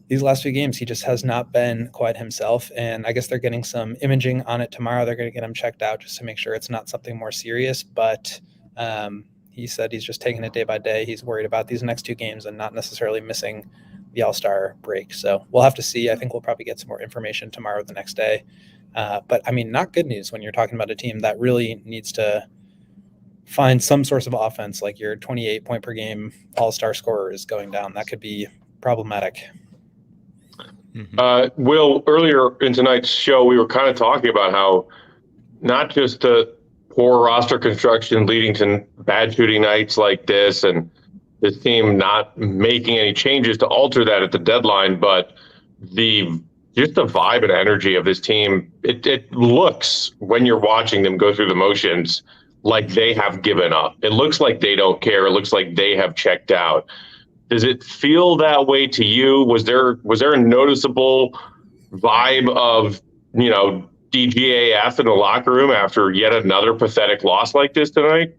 these last few games, he just has not been quite himself. And I guess they're getting some imaging on it tomorrow. They're going to get him checked out just to make sure it's not something more serious. But he said he's just taking it day by day. He's worried about these next 2 games and not necessarily missing the All-Star break. So we'll have to see. I think we'll probably get some more information tomorrow or the next day. But I mean, not good news when you're talking about a team that really needs to find some source of offense, like your 28 point per game All-Star scorer is going down. That could be problematic. Will, earlier in tonight's show, we were kind of talking about how not just the poor roster construction leading to bad shooting nights like this and this team not making any changes to alter that at the deadline, but just the vibe and energy of this team, it looks, when you're watching them go through the motions, like they have given up. It looks like they don't care. It looks like they have checked out. Does it feel that way to you? Was there a noticeable vibe of, DGAF in the locker room after yet another pathetic loss like this tonight?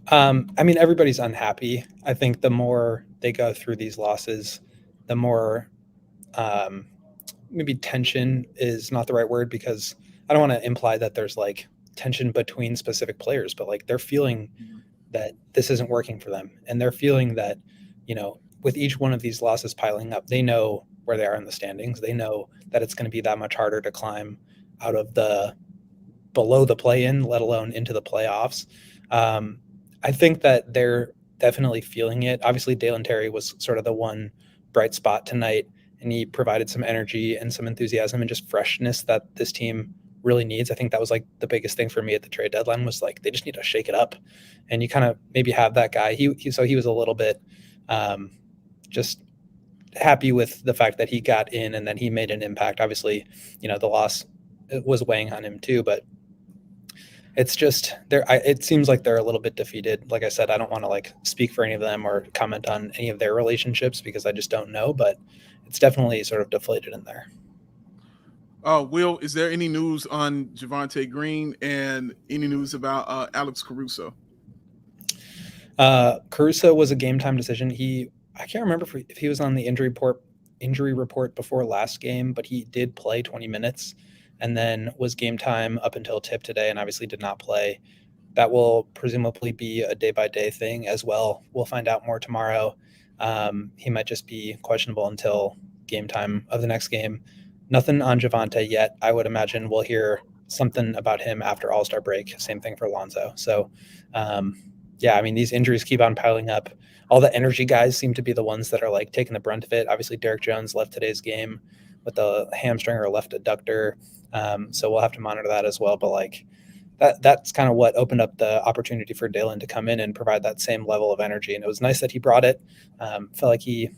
I mean, everybody's unhappy. I think the more they go through these losses, the more maybe tension is not the right word, because I don't want to imply that there's like tension between specific players, but like they're feeling that this isn't working for them. And they're feeling that, with each one of these losses piling up, they know where they are in the standings. They know that it's going to be that much harder to climb out of below the play-in, let alone into the playoffs. I think that they're definitely feeling it. Obviously, Dalen Terry was sort of the one bright spot tonight, and he provided some energy and some enthusiasm and just freshness that this team really needs. I think that was like the biggest thing for me at the trade deadline was like, they just need to shake it up. And you kind of maybe have that guy. He was a little bit just happy with the fact that he got in and that he made an impact. Obviously, the loss was weighing on him too, but it's just it seems like they're a little bit defeated. Like I said, I don't want to like speak for any of them or comment on any of their relationships because I just don't know, but it's definitely sort of deflated in there. Will, is there any news on Javonte Green and any news about Alex Caruso? Caruso was a game time decision. I can't remember if he was on the injury report before last game, but he did play 20 minutes and then was game time up until tip today and obviously did not play. That will presumably be a day-by-day thing as well. We'll find out more tomorrow. He might just be questionable until game time of the next game. Nothing on Javonte yet. I would imagine we'll hear something about him after All-Star break. Same thing for Lonzo. So, I mean, these injuries keep on piling up. All the energy guys seem to be the ones that are like taking the brunt of it. Obviously, Derek Jones left today's game with a hamstring or left adductor. So we'll have to monitor that as well. But like that's kind of what opened up the opportunity for Dalen to come in and provide that same level of energy. And it was nice that he brought it. Felt like he,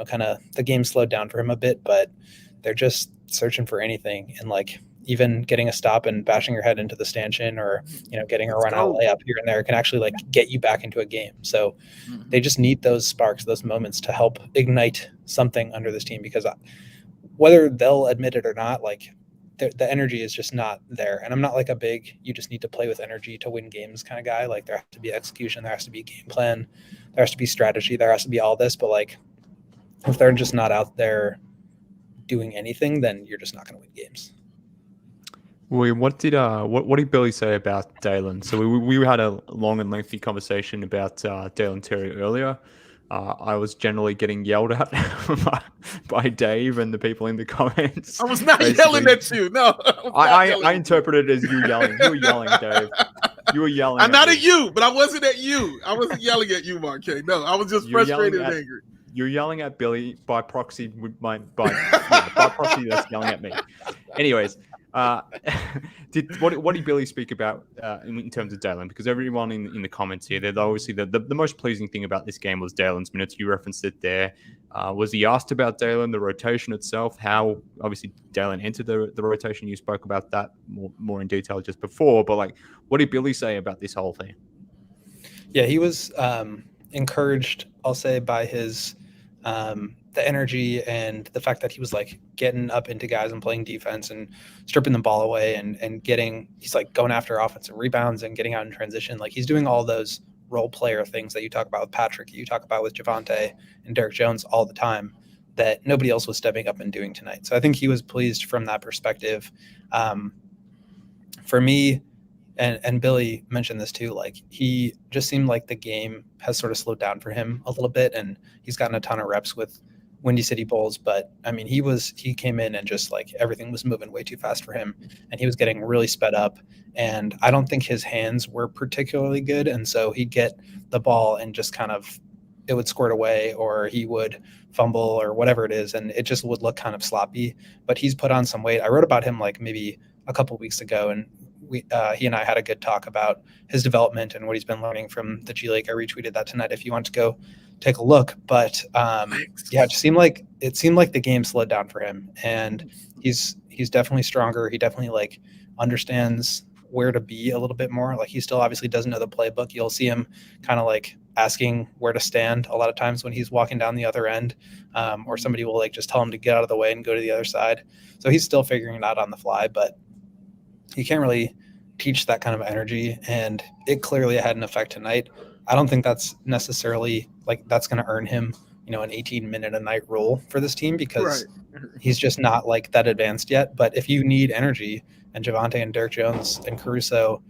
kind of the game slowed down for him a bit, but they're just searching for anything. And like even getting a stop and bashing your head into the stanchion or, getting a run out layup here and there can actually like get you back into a game. So they just need those sparks, those moments to help ignite something under this team, because whether they'll admit it or not, like the energy is just not there. And I'm not like a big, you just need to play with energy to win games kind of guy. Like there has to be execution, there has to be a game plan, there has to be strategy, there has to be all this. But like if they're just not out there doing anything, then you're just not going to win games. William, what did Billy say about Dalen? So we had a long and lengthy conversation about Dalen Terry earlier. I was generally getting yelled at by Dave and the people in the comments. I was not yelling at you. No, I interpreted it as you yelling. You were yelling, Dave. You were yelling. I'm not at you, but I wasn't at you. I wasn't yelling at you, Mark K. No, I was just frustrated and angry. You're yelling at Billy by proxy. By proxy, that's yelling at me. Anyways, What did Billy speak about in terms of Dalen? Because everyone in the comments here, they're obviously the most pleasing thing about this game was Dalen's minutes. You referenced it there. Was he asked about Dalen, the rotation itself, how obviously Dalen entered the rotation? You spoke about that more in detail just before, but like, what did Billy say about this whole thing? Yeah, he was encouraged, I'll say, by his the energy and the fact that he was like getting up into guys and playing defense and stripping the ball away and he's like going after offensive rebounds and getting out in transition. Like he's doing all those role player things that you talk about with Patrick, you talk about with Javonte and Derek Jones all the time that nobody else was stepping up and doing tonight. So I think he was pleased from that perspective. For me, and Billy mentioned this too, like he just seemed like the game has sort of slowed down for him a little bit, and he's gotten a ton of reps with Windy City Bulls. But I mean, he came in and just like everything was moving way too fast for him, and he was getting really sped up. And I don't think his hands were particularly good, and so he'd get the ball and just kind of it would squirt away, or he would fumble or whatever it is, and it just would look kind of sloppy. But he's put on some weight. I wrote about him like maybe a couple weeks ago, and he and I had a good talk about his development and what he's been learning from the G League. I retweeted that tonight if you want to go take a look. But it seemed like the game slowed down for him, and he's definitely stronger. He definitely like understands where to be a little bit more. Like he still obviously doesn't know the playbook. You'll see him kind of like asking where to stand a lot of times when he's walking down the other end, or somebody will like just tell him to get out of the way and go to the other side. So he's still figuring it out on the fly, but you can't really teach that kind of energy, and it clearly had an effect tonight. I don't think that's necessarily like that's going to earn him, an 18-minute a night role for this team, because he's just not like that advanced yet. But if you need energy, and Javonte and Derek Jones and Caruso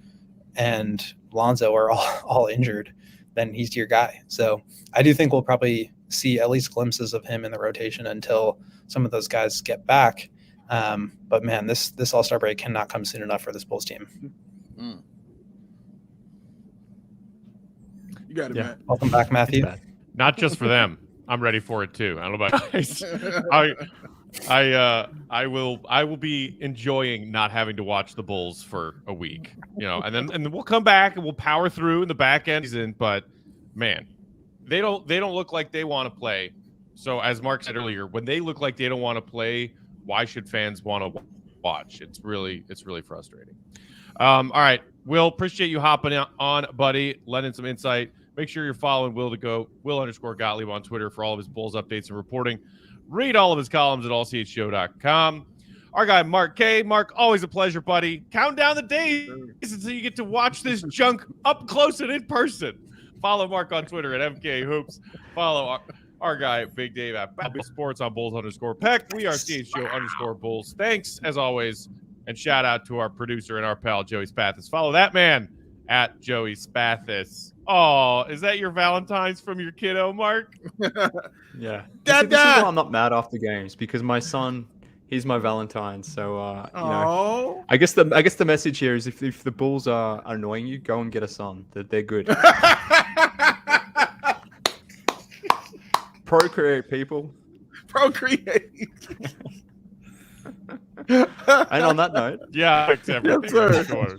and Lonzo are all injured, then he's your guy. So I do think we'll probably see at least glimpses of him in the rotation until some of those guys get back. But man, this All-Star break cannot come soon enough for this Bulls team. You got it, Matt. Welcome back, Matthew. Not just for them. I'm ready for it too. I don't know about guys. I will be enjoying not having to watch the Bulls for a week, and then we'll come back and we'll power through in the back end season. But man, they don't look like they want to play. So as Mark said earlier, when they look like they don't want to play, why should fans want to watch? It's really frustrating. All right, Will, appreciate you hopping on, buddy, lending some insight. Make sure you're following Will _Gottlieb on Twitter for all of his Bulls updates and reporting. Read all of his columns at allchgo.com. Our guy, Mark K. Mark, always a pleasure, buddy. Count down the days until you get to watch this junk up close and in person. Follow Mark on Twitter at MKHoops. Follow our guy, Big Dave, at Battle Sports on Bulls_Peck. We are CHGO _Bulls. Thanks, as always, and shout out to our producer and our pal, Joey Spathis. Follow that man at Joey Spathis. Oh, is that your Valentine's from your kiddo, Mark? Yeah. This is why I'm not mad after games, because my son, he's my Valentine. So, I guess the message here is if the Bulls are annoying you, go and get a son. They're good. Procreate, people. Procreate. And on that note, yes, sir.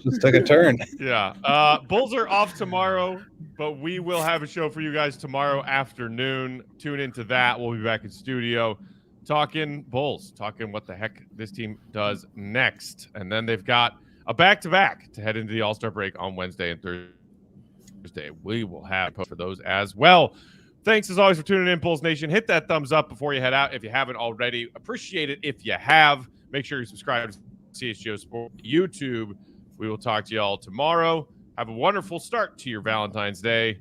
Just took a turn. Yeah. Bulls are off tomorrow, but we will have a show for you guys tomorrow afternoon. Tune into that. We'll be back in studio talking Bulls, talking what the heck this team does next. And then they've got a back-to-back to head into the All-Star break on Wednesday and Thursday. We will have a post for those as well. Thanks, as always, for tuning in, Bulls Nation. Hit that thumbs up before you head out if you haven't already. Appreciate it if you have. Make sure you subscribe to CHGO Sport YouTube. We will talk to you all tomorrow. Have a wonderful start to your Valentine's Day.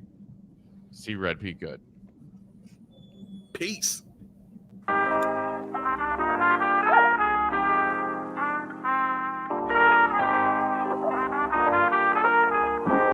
See Red Pete good. Peace.